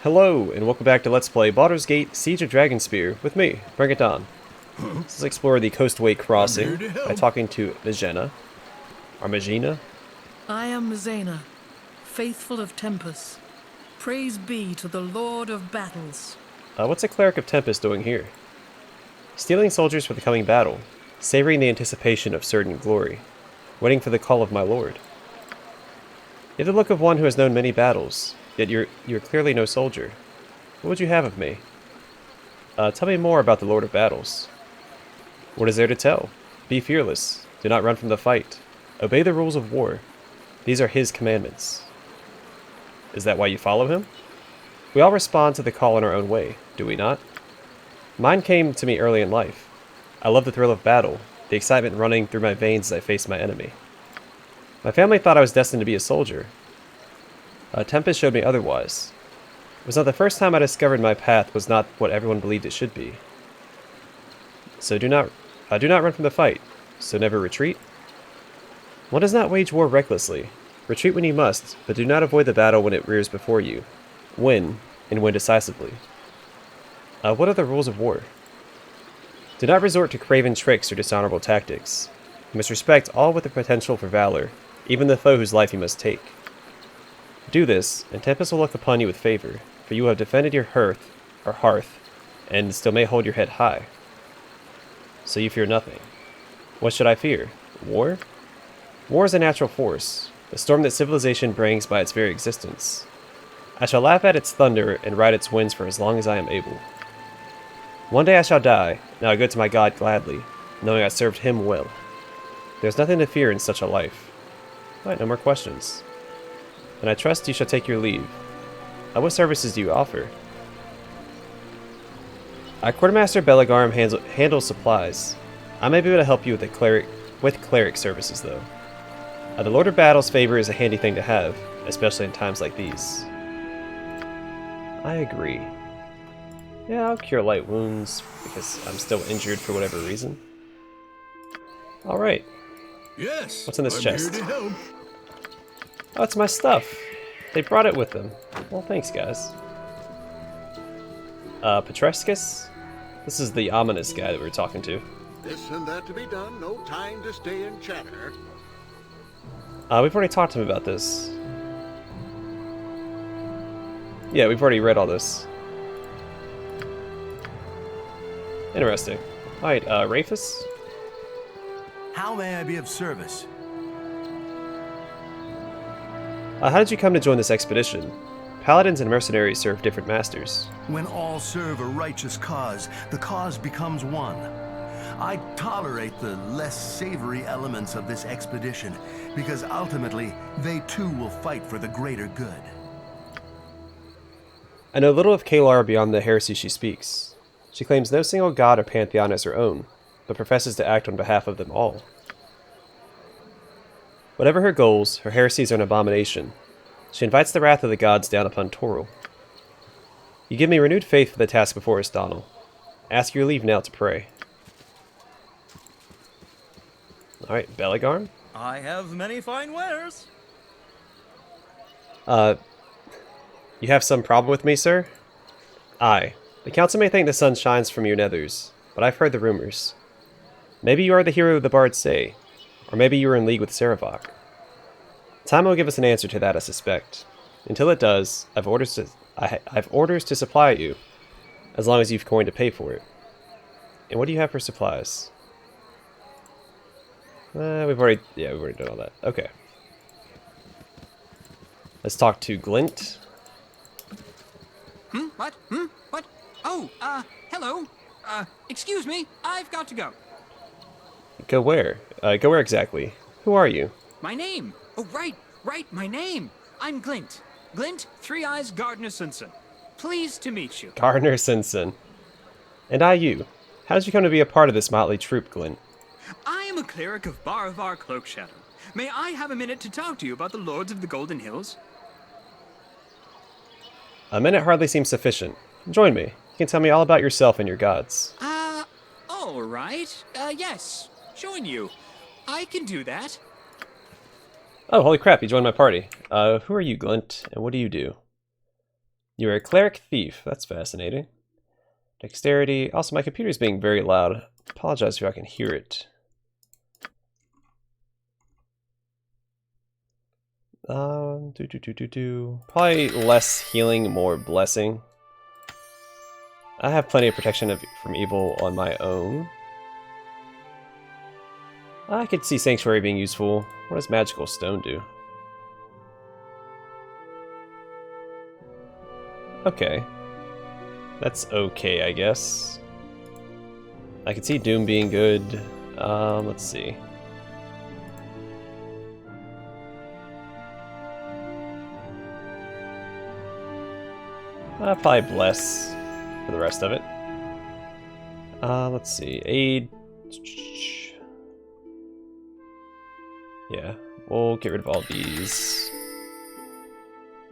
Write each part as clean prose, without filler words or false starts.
Hello, and welcome back to Let's Play Baldur's Gate Siege of Dragonspear with me, Bring It On. Let's explore the Coastway Crossing by talking to Magena. Or Magina? I am Mazena, faithful of Tempest. Praise be to the Lord of Battles. What's a Cleric of Tempest doing here? Stealing soldiers for the coming battle, savoring the anticipation of certain glory, waiting for the call of my lord. You have the look of one who has known many battles, yet you're clearly no soldier. What would you have of me? Tell me more about the Lord of Battles. What is there to tell? Be fearless. Do not run from the fight. Obey the rules of war. These are his commandments. Is that why you follow him? We all respond to the call in our own way, do we not? Mine came to me early in life. I love the thrill of battle, the excitement running through my veins as I faced my enemy. My family thought I was destined to be a soldier. Tempest showed me otherwise. It was not the first time I discovered my path was not what everyone believed it should be. So do not run from the fight, so never retreat. One does not wage war recklessly. Retreat when you must, but do not avoid the battle when it rears before you. Win, and win decisively. What are the rules of war? Do not resort to craven tricks or dishonorable tactics. You must respect all with the potential for valor, even the foe whose life you must take. Do this, and Tempest will look upon you with favor, for you have defended your hearth, and still may hold your head high. So you fear nothing. What should I fear? War? War is a natural force, the storm that civilization brings by its very existence. I shall laugh at its thunder and ride its winds for as long as I am able. One day I shall die, and I go to my God gladly, knowing I served him well. There's nothing to fear in such a life. Alright, no more questions. And I trust you shall take your leave. What services do you offer? Quartermaster Bellegarm handles supplies. I may be able to help you with cleric services, though. The Lord of Battle's favor is a handy thing to have, especially in times like these. I agree. Yeah, I'll cure light wounds, because I'm still injured for whatever reason. Alright. Yes. What's in this chest? Here to help. Oh, it's my stuff. They brought it with them. Well, thanks, guys. Petrescus? This is the ominous guy that we were talking to. This and that to be done, no time to stay and chatter. We've already talked to him about this. Yeah, we've already read all this. Interesting. Alright, Rafus? How may I be of service? How did you come to join this expedition? Paladins and mercenaries serve different masters. When all serve a righteous cause, the cause becomes one. I tolerate the less savory elements of this expedition, because ultimately, they too will fight for the greater good. I know little of Kalar beyond the heresy she speaks. She claims no single god or pantheon as her own, but professes to act on behalf of them all. Whatever her goals, her heresies are an abomination. She invites the wrath of the gods down upon Toril. You give me renewed faith for the task before us, Donald. Ask your leave now to pray. Alright, Bellegarm? I have many fine wares. You have some problem with me, sir? Aye. The council may think the sun shines from your nethers, but I've heard the rumors. Maybe you are the hero the bards say, or maybe you are in league with Sarevok. Time will give us an answer to that, I suspect. Until it does, I've orders to supply you, as long as you've coin to pay for it. And what do you have for supplies? We've already done all that. Okay. Let's talk to Glint. What? What? Oh, hello. Excuse me, I've got to go. Go where? Go where exactly? Who are you? My name. Oh, right, my name. I'm Glint. Glint, Three Eyes Gardner Simpson. Pleased to meet you. Gardner Simpson. And I you. How did you come to be a part of this motley troop, Glint? I am a cleric of Baravar Cloakshadow. May I have a minute to talk to you about the Lords of the Golden Hills? A minute hardly seems sufficient. Join me. You can tell me all about yourself and your gods. All right. Yes. Join you. I can do that. Oh, holy crap, you joined my party. Who are you, Glint, and what do you do? You're a cleric thief. That's fascinating. Dexterity. Also, my computer's being very loud. Apologize if I can hear it. Probably less healing, more blessing. I have plenty of protection from evil on my own. I could see Sanctuary being useful. What does Magical Stone do? Okay. That's okay, I guess. I could see Doom being good. Let's see. Probably Bless for the rest of it. Let's see. Aid. Yeah, we'll get rid of all these.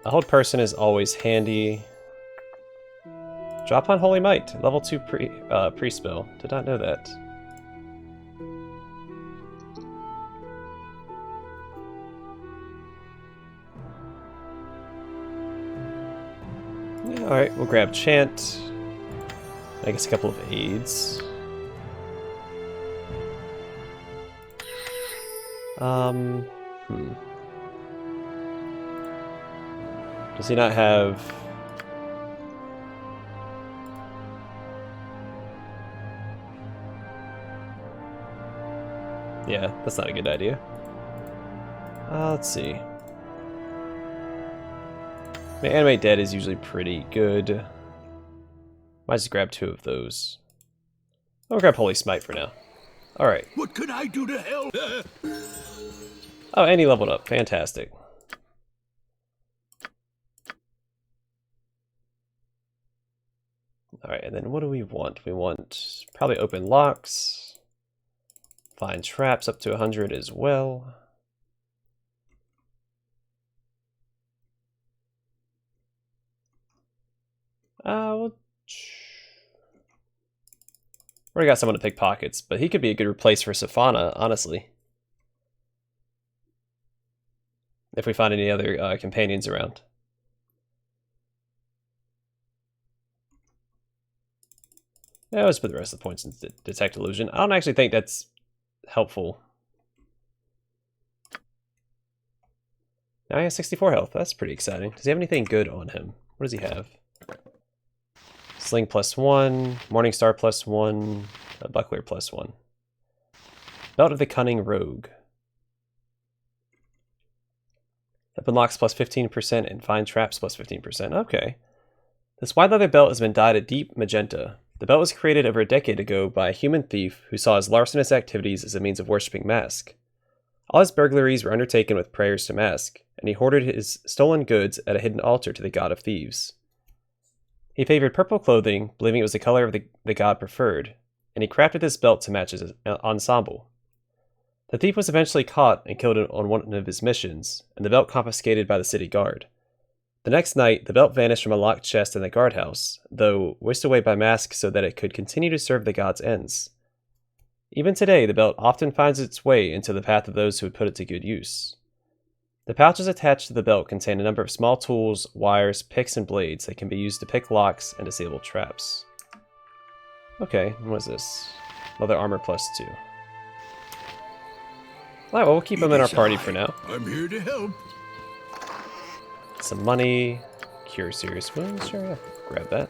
A hold person is always handy. Drop on Holy Might, level 2 pre-spell. Did not know that. Yeah, alright, we'll grab Chant. I guess a couple of aids. Does he not have... Yeah, that's not a good idea. Let's see. The Animate Dead is usually pretty good. Might just grab 2 of those. I'll grab Holy Smite for now. Alright. What can I do to help? Oh, and he leveled up. Fantastic. Alright, and then what do we want? We want probably open locks. Find traps up to 100 as well. Already got someone to pick pockets, but he could be a good replace for Safana, honestly. If we find any other companions around. Yeah, let's put the rest of the points in Detect Illusion. I don't actually think that's helpful. Now he has 64 health. That's pretty exciting. Does he have anything good on him? What does he have? Sling +1, Morningstar +1, Buckler +1. Belt of the Cunning Rogue. Weapon locks +15% and find traps +15%. Okay. This wide leather belt has been dyed a deep magenta. The belt was created over a decade ago by a human thief who saw his larcenous activities as a means of worshipping Mask. All his burglaries were undertaken with prayers to Mask, and he hoarded his stolen goods at a hidden altar to the god of thieves. He favored purple clothing, believing it was the color of the god preferred, and he crafted this belt to match his ensemble. The thief was eventually caught and killed on one of his missions, and the belt confiscated by the city guard. The next night, the belt vanished from a locked chest in the guardhouse, though whisked away by Mask so that it could continue to serve the god's ends. Even today, the belt often finds its way into the path of those who would put it to good use. The pouches attached to the belt contain a number of small tools, wires, picks, and blades that can be used to pick locks and disable traps. Okay, what is this? Leather armor +2. Alright, well, we'll keep him in our party for now. I'm here to help. Some money, cure serious wounds, sure, yeah, grab that.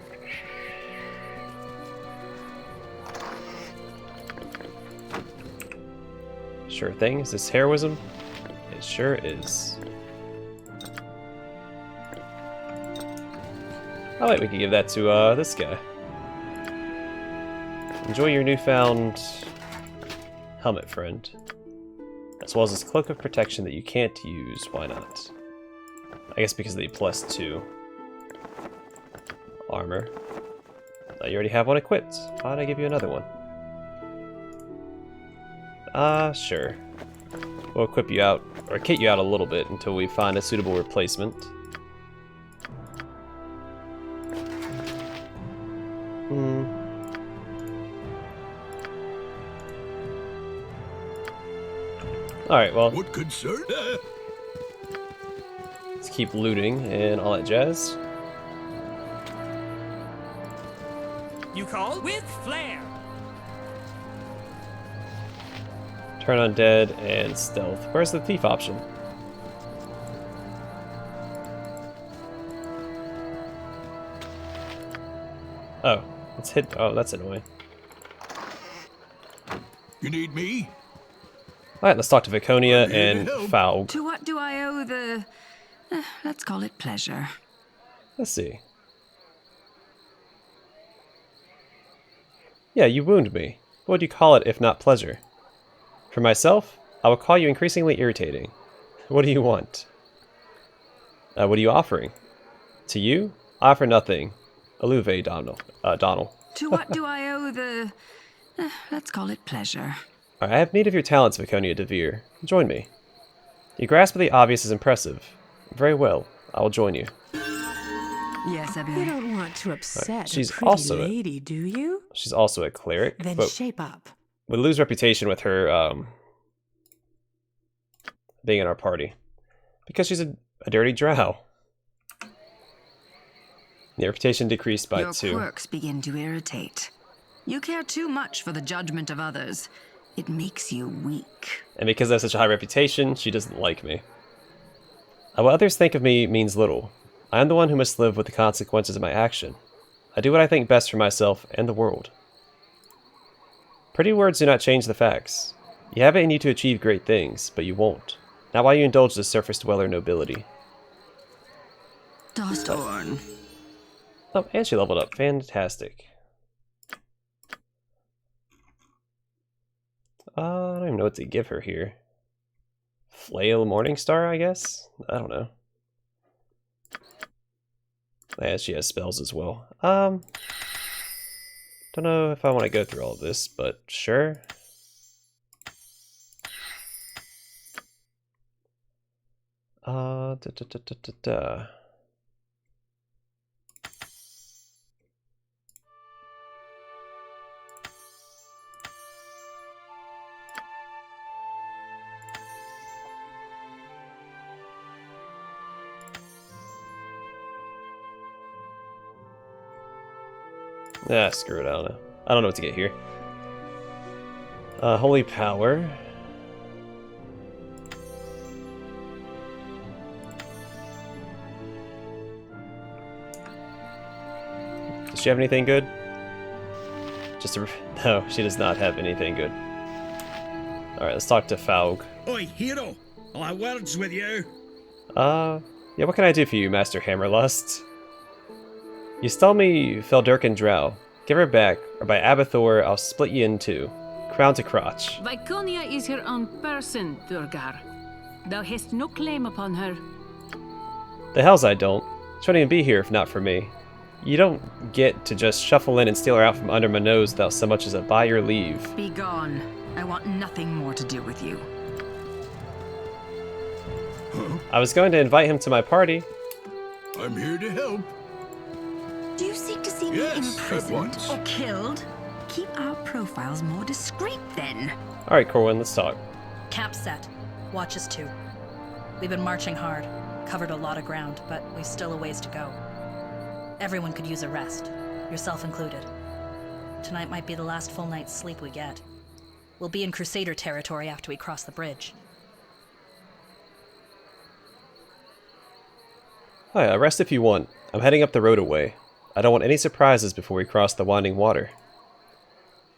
Sure thing, is this heroism? It sure is. Oh wait, we can give that to this guy. Enjoy your newfound helmet, friend. As well as this cloak of protection that you can't use. Why not? I guess because of the +2 armor. You already have one equipped. Why don't I give you another one? Sure. We'll equip you out, or kit you out a little bit until we find a suitable replacement. Alright, well, What concern? let's keep looting and all that jazz. You call? With flair. Turn undead and stealth. Where's the thief option? Oh, it's hit. Oh, that's annoying. You need me? Alright, let's talk to Viconia and Faug. To what do I owe the... let's call it pleasure. Let's see. Yeah, you wound me. What would you call it if not pleasure? For myself, I will call you increasingly irritating. What do you want? What are you offering? To you, I offer nothing. Alluve, Donald. To what do I owe the... let's call it pleasure. I have need of your talents, Viconia Devere. Join me. Your grasp of the obvious is impressive. Very well, I will join you. Yes, You Abby. don't want to upset She's a pretty also lady, do you? She's also a cleric, Then but shape up. we lose reputation with her being in our party. Because she's a dirty drow. The reputation decreased by Your 2. quirks begin to irritate. You care too much for the judgment of others. It makes you weak. And because I have such a high reputation, she doesn't like me. What others think of me means little. I am the one who must live with the consequences of my action. I do what I think best for myself and the world. Pretty words do not change the facts. You have it in you to achieve great things, but you won't. Not while you indulge the surface dweller nobility. Dostorn. Oh, and she leveled up. Fantastic. I don't even know what to give her here. Flail Morningstar, I guess? I don't know. Yeah, she has spells as well. Don't know if I want to go through all of this, but sure. Da, da, da, da, da, da. Ah, screw it, I don't know. I don't know what to get here. Holy Power. Does she have anything good? Just a... No, she does not have anything good. Alright, let's talk to Faug. Oi, hero! I'll have words with you. Yeah, what can I do for you, Master Hammerlust? You stole me Feldurkin Drow. Give her back, or by Abathor, I'll split you in two. Crown to crotch. Viconia is her own person, Durgar. Thou hast no claim upon her. The hells I don't. She wouldn't even be here if not for me. You don't get to just shuffle in and steal her out from under my nose without so much as a by your leave. Be gone. I want nothing more to do with you. I was going to invite him to my party. I'm here to help. Do you seek to see me Yes, at imprisoned once. or killed? Keep our profiles more discreet, then. Alright, Corwin, let's talk. Camp set. Watches 2. We've been marching hard, covered a lot of ground, but we've still a ways to go. Everyone could use a rest, yourself included. Tonight might be the last full night's sleep we get. We'll be in Crusader territory after we cross the bridge. Hi, rest if you want. I'm heading up the road away. I don't want any surprises before we cross the winding water.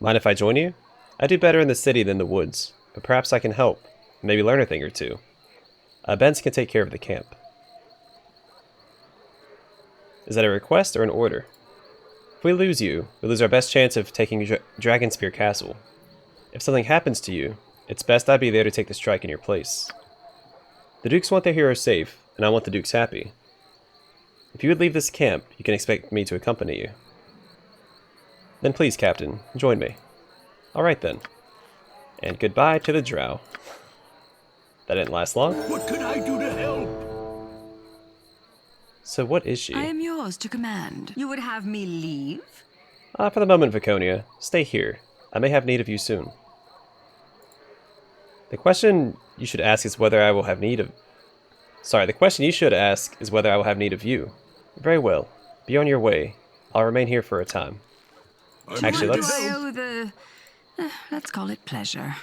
Mind if I join you? I do better in the city than the woods, but perhaps I can help. Maybe learn a thing or two. Benz can take care of the camp. Is that a request or an order? If we lose you, we lose our best chance of taking Dragonspear Castle. If something happens to you, it's best I be there to take the strike in your place. The Dukes want their heroes safe, and I want the Dukes happy. If you would leave this camp, you can expect me to accompany you. Then please, Captain, join me. Alright then. And goodbye to the drow. That didn't last long. What can I do to help? So what is she? I am yours to command. You would have me leave? For the moment, Viconia, stay here. I may have need of you soon. The question you should ask is whether I will have need of... Sorry, the question you should ask is whether I will have need of you. Very well. Be on your way. I'll remain here for a time. Actually, What let's... do I owe the... let's call it pleasure.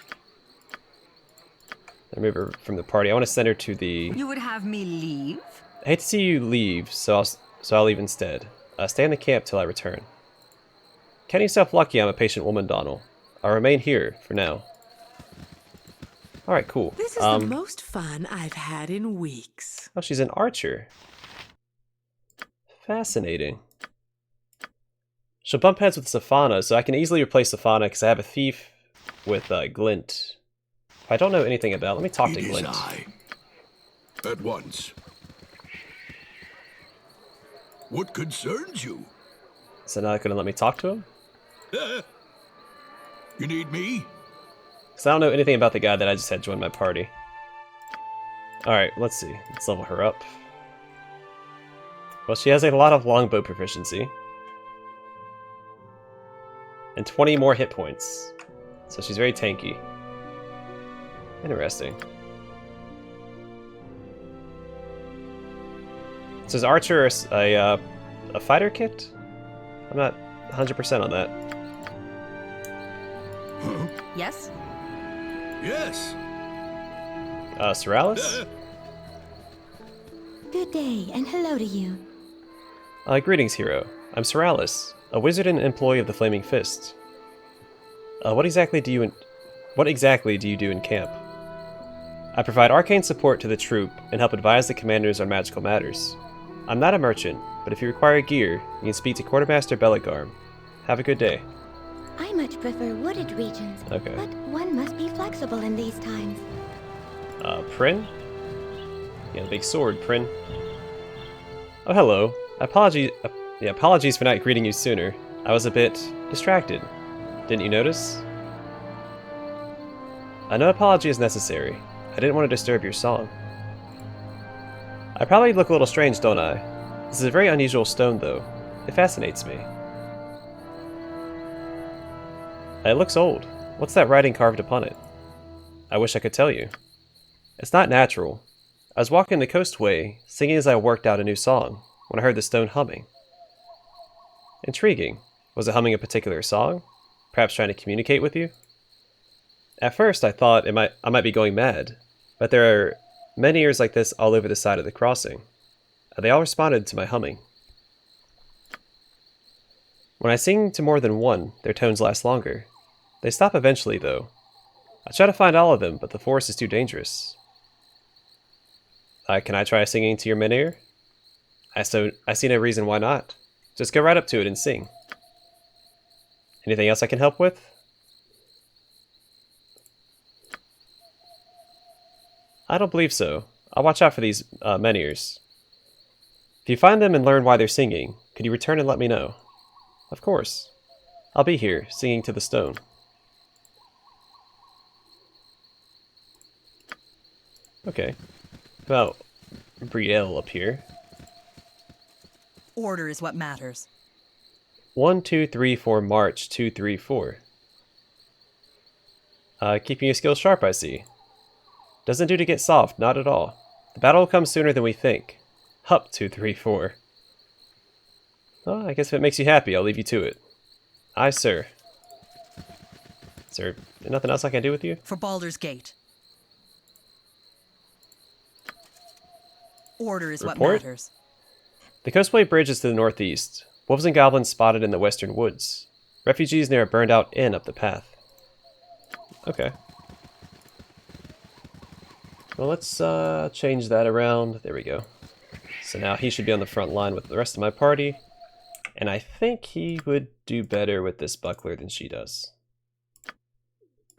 remove her from the party. I want to send her to the... You would have me leave? I hate to see you leave, so I'll leave instead. Stay in the camp till I return. Count yourself lucky I'm a patient woman, Donald. I'll remain here for now. Alright, cool. This is the most fun I've had in weeks. Oh, she's an archer. Fascinating. She'll bump heads with Safana, so I can easily replace Safana because I have a thief with Glint. I don't know anything about. Let me talk to Glint. At once. What concerns you? So now they're going to let me talk to him? You need me? Because I don't know anything about the guy that I just had join my party. Alright, let's see. Let's level her up. Well, she has a lot of longbow proficiency. And 20 more hit points. So she's very tanky. Interesting. So is Archer a fighter kit? I'm not 100% on that. Huh? Yes? Yes. Soralis? Good day, and hello to you. Greetings, hero. I'm Soralis, a wizard and employee of the Flaming Fist. What exactly do you do in camp? I provide arcane support to the troop and help advise the commanders on magical matters. I'm not a merchant, but if you require gear, you can speak to Quartermaster Bellegarm. Have a good day. I much prefer wooded regions, Okay. but one must be flexible in these times. Prin? Yeah, the big sword, Prin. Oh, hello. Apologies for not greeting you sooner. I was a bit distracted. Didn't you notice? No apology is necessary. I didn't want to disturb your song. I probably look a little strange, don't I? This is a very unusual stone, though. It fascinates me. It looks old. What's that writing carved upon it? I wish I could tell you. It's not natural. I was walking the coastway, singing as I worked out a new song, when I heard the stone humming. Intriguing. Was it humming a particular song? Perhaps trying to communicate with you? At first, I thought I might be going mad, but there are many ears like this all over the side of the crossing. They all responded to my humming. When I sing to more than one, their tones last longer. They stop eventually, though. I try to find all of them, but the forest is too dangerous. Can I try singing to your menhir? I see no reason why not. Just go right up to it and sing. Anything else I can help with? I don't believe so. I'll watch out for these menhirs. If you find them and learn why they're singing, could you return and let me know? Of course. I'll be here, singing to the stone. Okay. About Brielle up here. Order is what matters. 1, 2, 3, 4, March, 2, 3, 4. Keeping your skills sharp, I see. Doesn't do to get soft, not at all. The battle will come sooner than we think. Hup, 2, 3, 4. Well, I guess if it makes you happy, I'll leave you to it. Aye, sir. Is there nothing else I can do with you? For Baldur's Gate. Order is what Report? matters. The Coastway Bridge is to the northeast. Wolves and goblins spotted in the western woods. Refugees near a burned-out inn up the path. Okay. Well, let's change that around. There we go. So now he should be on the front line with the rest of my party. And I think he would do better with this buckler than she does.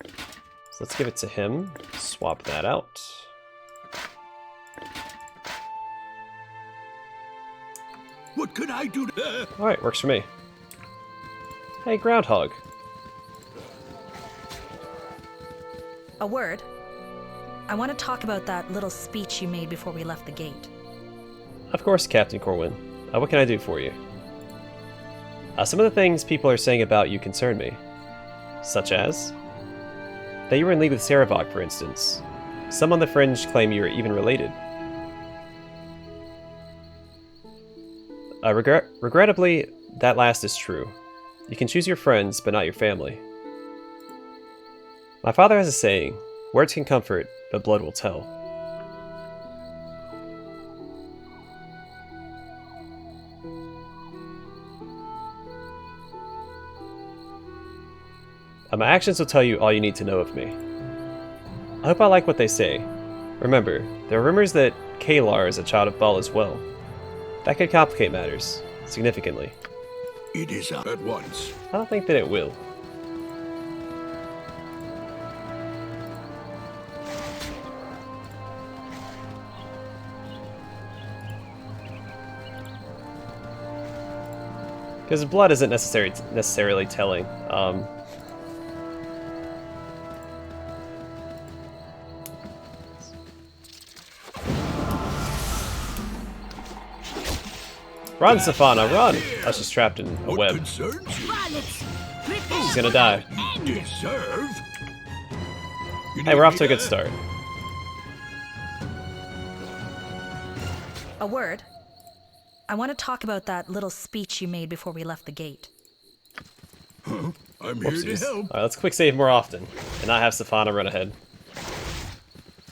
So let's give it to him. Swap that out. What could I do to... Alright, works for me. Hey, Groundhog. A word. I want to talk about that little speech you made before we left the gate. Of course, Captain Corwin. What can I do for you? Some of the things people are saying about you concern me. Such as? That you were in league with Sarevok, for instance. Some on the fringe claim you are even related. Regrettably, that last is true. You can choose your friends, but not your family. My father has a saying, words can comfort, but blood will tell. My actions will tell you all you need to know of me. I hope I like what they say. Remember, there are rumors that Kalar is a child of Baal as well. That could complicate matters, significantly. It is at once. I don't think that it will. Because blood isn't necessarily telling. Run, Safana, run! I was just trapped in a web. She's gonna die. Hey, we're off to a good start. A word. I want to talk about that little speech you made before we left the gate. I'm here to help. Alright, let's quick save more often, and not have Safana run ahead.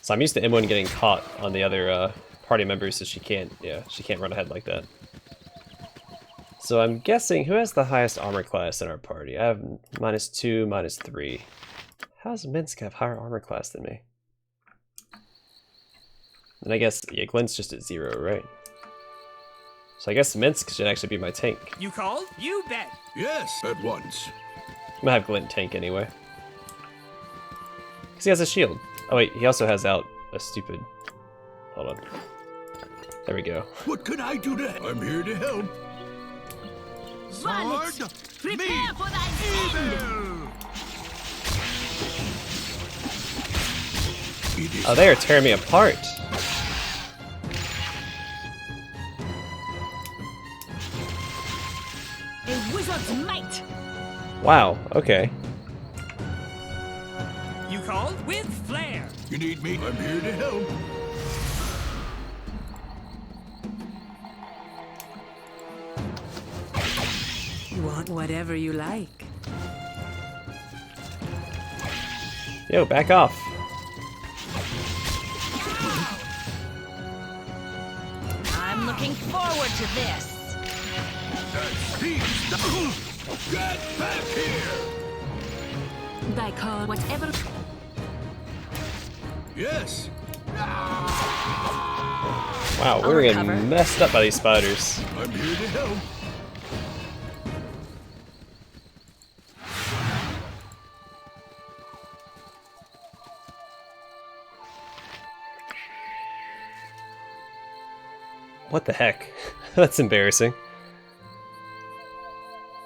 So I'm used to M1 getting caught on the other party members, so she can't run ahead like that. So I'm guessing, who has the highest armor class in our party? I have -2, -3. How does Minsk have higher armor class than me? And I guess, yeah, Glint's just at 0, right? So I guess Minsk should actually be my tank. You called? You bet. Yes, at once. I'm gonna have Glint tank anyway. Because he has a shield. Oh wait, he also has out a stupid... Hold on. There we go. What could I do to... I'm here to help. Sword, prepare for thy end! Oh, they are tearing me apart. A wizard's might! Wow, okay. You called? With flair! You need me? I'm here to help. You want whatever you like. Yo, back off. I'm looking forward to this. Get back here! Thy call, whatever. Yes. Wow, we're getting messed up by these spiders. I'm here to help. What the heck? That's embarrassing.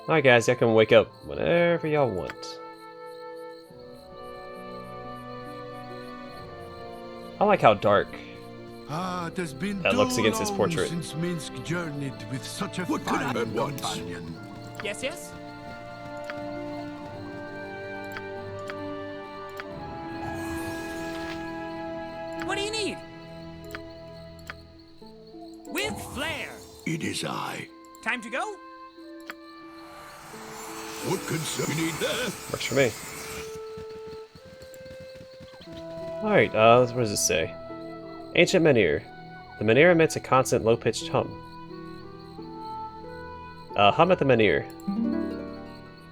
Alright guys, y'all can wake up whenever y'all want. I like how dark it has been that looks against his portrait. Since Minsk journeyed with such a What could I fine want? companion. Yes, yes? What do you need? With flair! It is I. Time to go? What concern you need that? Works for me. Alright, what does this say? Ancient Menhir. The Menhir emits a constant low-pitched hum. Hum at the Menhir.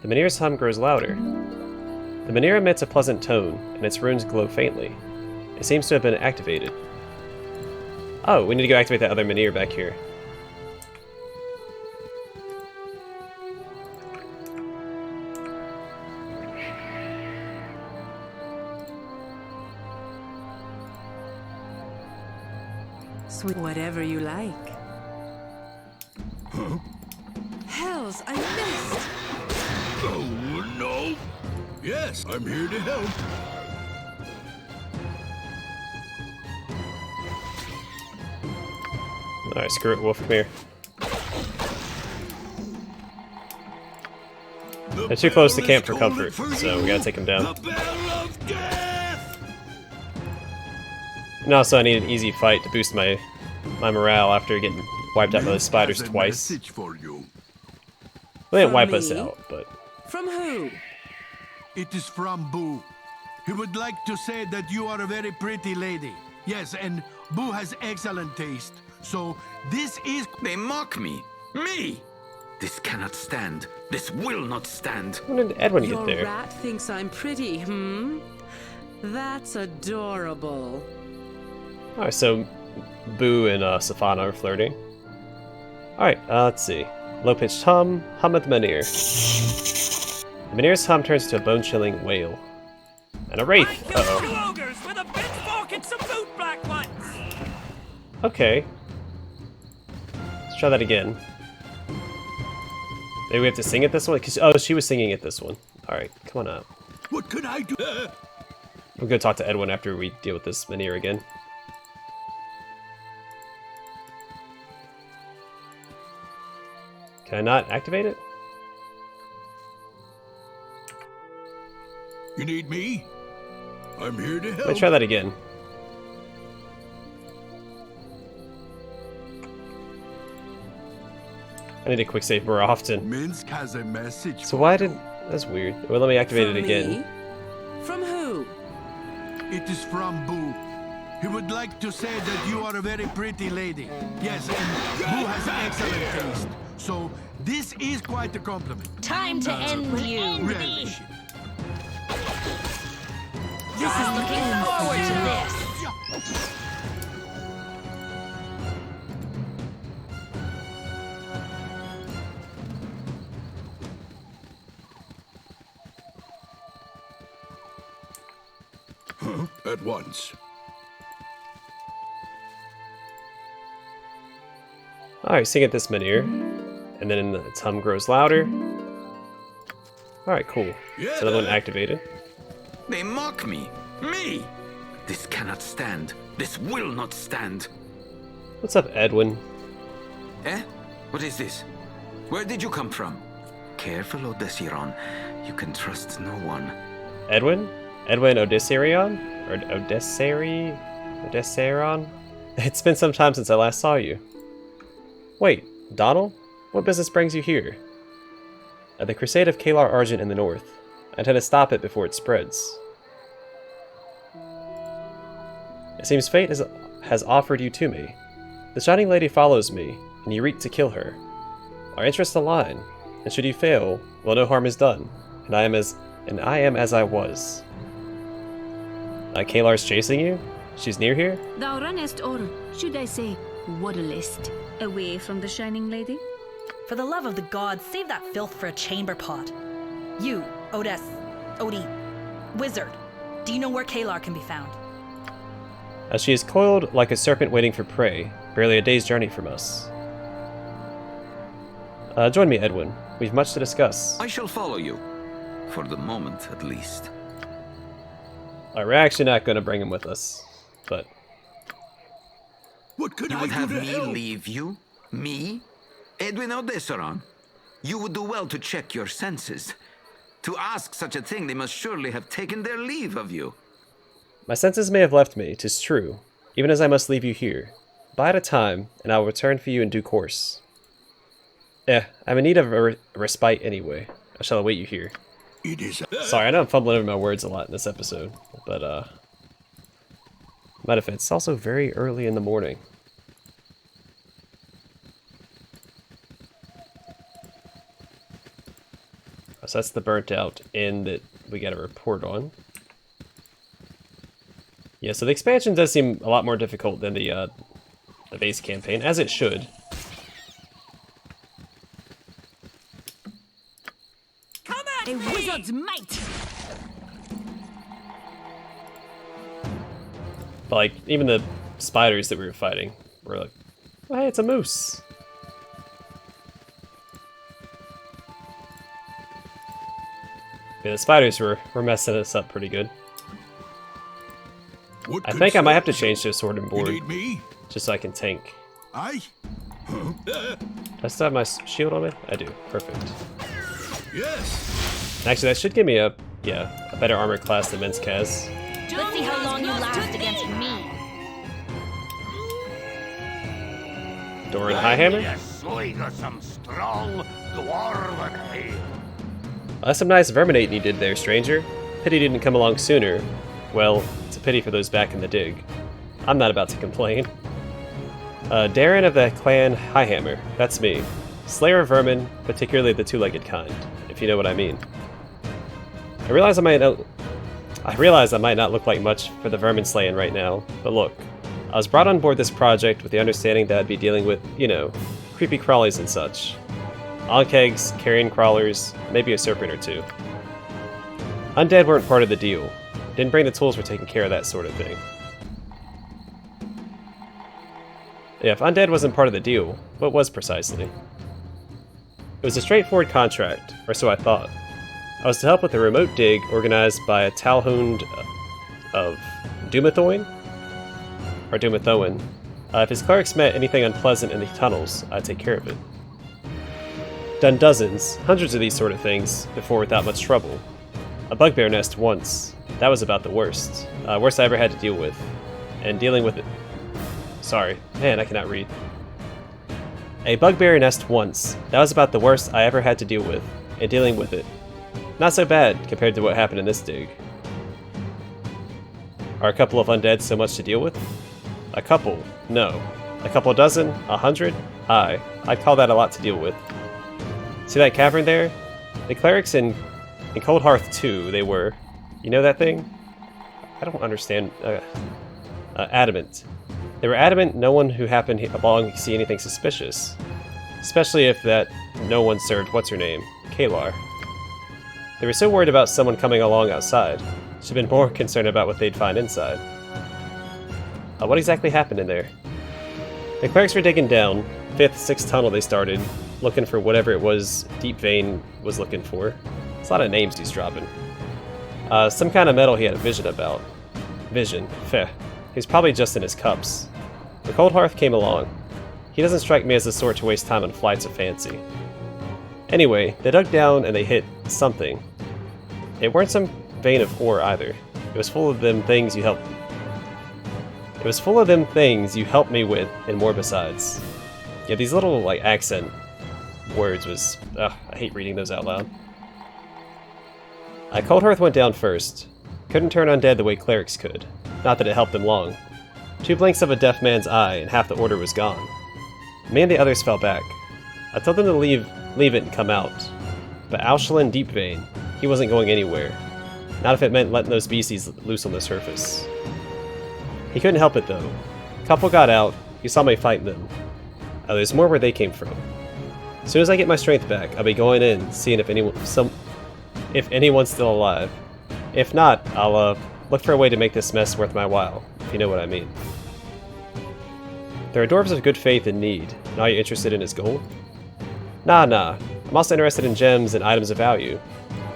The Menhir's hum grows louder. The Menhir emits a pleasant tone, and its runes glow faintly. It seems to have been activated. Oh, we need to go activate that other Menhir back here. Sweet whatever you like. Huh? Hells, I missed! Oh, no. Yes, I'm here to help. Alright, screw it, Wolf, come here. They're too close to camp for comfort, so we gotta take them down. And also I need an easy fight to boost my morale after getting wiped out by the spiders twice. They didn't wipe us out, but From who? It is from Boo. He would like to say that you are a very pretty lady. Yes, and Boo has excellent taste. So, this is... They mock me. Me! This cannot stand. This will not stand. When did Edwin get Your there? rat thinks I'm pretty, hmm? That's adorable. Alright, so Boo and Safana are flirting. Alright, let's see. Low-pitched hum of the Menhir. The Menhir's hum turns into a bone-chilling wail. And a wraith! Uh-oh. 2 ogres with a big fork and some boot black ones! Okay. Let's try that again. Maybe we have to sing it this one? Oh, she was singing it this one. Alright, come on up. What can I do? We'll go talk to Edwin after we deal with this Menhir again. Can I not activate it? You need me? I'm here to help. Let me try that again. I need a quick save more often. Minsk has a message. So why did... That's weird. Well, let me activate it again. Me? From who? It is from Boo. He would like to say that you are a very pretty lady. Yes, and Boo has excellent taste. So, this is quite a compliment. Time to end you. Relish it. This is looking forward to this. At once. Alright, sing it this Menhir. And then its hum grows louder. Alright, cool. Yeah. So another one activated. They mock me. Me! This cannot stand. This will not stand. What's up, Edwin? Eh? What is this? Where did you come from? Careful, Odessiron. You can trust no one. Edwin? Edwin Odessarion? Or Odessarion? It's been some time since I last saw you. Wait, Donald? What business brings you here? At the crusade of Kalar Argent in the north. I intend to stop it before it spreads. It seems fate has offered you to me. The Shining Lady follows me, and you reek to kill her. Our interests align, and should you fail, well, no harm is done, and I am as I was. Kalar's chasing you? She's near here? Thou runnest, or should I say, waddlest, away from the Shining Lady? For the love of the gods, save that filth for a chamber pot. You, Odie, wizard, do you know where Kalar can be found? As she is coiled like a serpent waiting for prey, barely a day's journey from us. Join me, Edwin. We've much to discuss. I shall follow you. For the moment, at least. We're actually not going to bring him with us, but... What could you I would do have to me help? leave you? Me? Edwin Odessaron? You would do well to check your senses. To ask such a thing, they must surely have taken their leave of you. My senses may have left me, 'tis true, even as I must leave you here. Bide a time, and I will return for you in due course. I'm in need of a respite anyway. I shall await you here. It is. Sorry, I know I'm fumbling over my words a lot in this episode, but might have it's also very early in the morning. So that's the burnt out inn that we got a report on. Yeah, so the expansion does seem a lot more difficult than the base campaign, as it should. Come at me! A wizard's might! But, like, even the spiders that we were fighting were like, oh, hey, it's a moose. Yeah, the spiders were messing us up pretty good. I think I might have to change to a sword and board. Just so I can tank. Aye? Do I still have my shield on me? I do. Perfect. Yes. Actually, that should give me a better armor class than Minsk has. Let's see how long you last against me. Doran Highhammer? That's some nice verminating you did there, stranger. Pity you didn't come along sooner. Well, it's a pity for those back in the dig. I'm not about to complain. Darren of the clan Highhammer. That's me. Slayer of vermin, particularly the two-legged kind, if you know what I mean. I realize I might not look like much for the vermin slaying right now, but look, I was brought on board this project with the understanding that I'd be dealing with, you know, creepy crawlies and such. Onkegs, carrion crawlers, maybe a serpent or two. Undead weren't part of the deal. Didn't bring the tools for taking care of that sort of thing. Yeah, if undead wasn't part of the deal, what was precisely? It was a straightforward contract, or so I thought. I was to help with a remote dig organized by a Talhound of Dumathoin? Or Dumathoin. If his clerics met anything unpleasant in the tunnels, I'd take care of it. Done dozens, hundreds of these sort of things, before without much trouble. A bugbear nest once. That was about the worst. Worst I ever had to deal with. And dealing with it... Sorry. Man, I cannot read. A bugbear nest once. That was about the worst I ever had to deal with. And dealing with it. Not so bad, compared to what happened in this dig. Are a couple of undead so much to deal with? A couple? No. A couple dozen? 100? Aye. I'd call that a lot to deal with. See that cavern there? The clerics in Cold Hearth 2, they were... You know that thing? I don't understand. Adamant. They were adamant no one who happened along could see anything suspicious. Especially if that no one served what's-her-name, Kalar. They were so worried about someone coming along outside. Should have been more concerned about what they'd find inside. What exactly happened in there? The clerics were digging down, 5th, 6th tunnel they started, looking for whatever it was Deep Vein was looking for. It's a lot of names he's dropping. Some kind of metal he had a vision about. Vision. Feh. He's probably just in his cups. The Cold Hearth came along. He doesn't strike me as the sort to waste time on flights of fancy. Anyway, they dug down and they hit something. It weren't some vein of ore either. It was full of them things you helped. It was full of them things you helped me with, and more besides. Yeah, these little like accent words was. I hate reading those out loud. Cold Hearth went down first. Couldn't turn undead the way clerics could. Not that it helped them long. 2 blinks of a deaf man's eye, and half the order was gone. Me and the others fell back. I told them to leave it and come out. But Aushelin Deepvein, he wasn't going anywhere. Not if it meant letting those beasties loose on the surface. He couldn't help it though. Couple got out, he saw me fighting them. There's more where they came from. As soon as I get my strength back, I'll be going in, seeing if anyone's still alive. If not, I'll look for a way to make this mess worth my while, if you know what I mean. There are dwarves of good faith in need, and are you interested in his gold? Nah. I'm also interested in gems and items of value.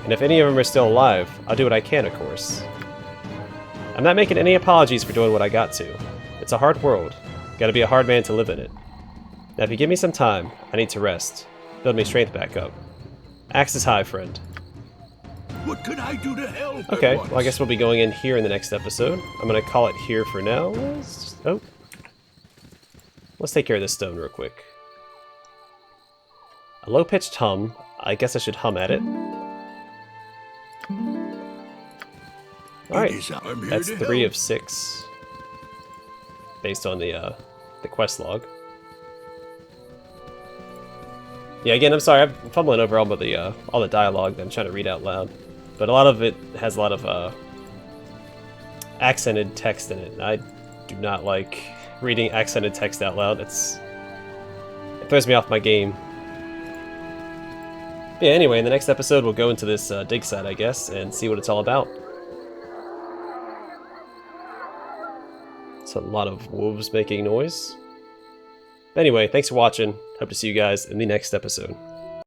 And if any of them are still alive, I'll do what I can, of course. I'm not making any apologies for doing what I got to. It's a hard world. Gotta be a hard man to live in it. Now if you give me some time, I need to rest. Build me strength back up. Axe is high, friend. What can I do to help? Okay, well I guess we'll be going in here in the next episode. I'm gonna call it here for now. Let's take care of this stone real quick. A low-pitched hum. I guess I should hum at it. Alright, that's 3 of 6. Based on the quest log. Yeah, again, I'm sorry, I'm fumbling over all the dialogue that I'm trying to read out loud. But a lot of it has a lot of accented text in it. I do not like reading accented text out loud. It throws me off my game. Yeah, anyway, in the next episode we'll go into this dig site, I guess, and see what it's all about. It's a lot of wolves making noise. Anyway, thanks for watching. Hope to see you guys in the next episode.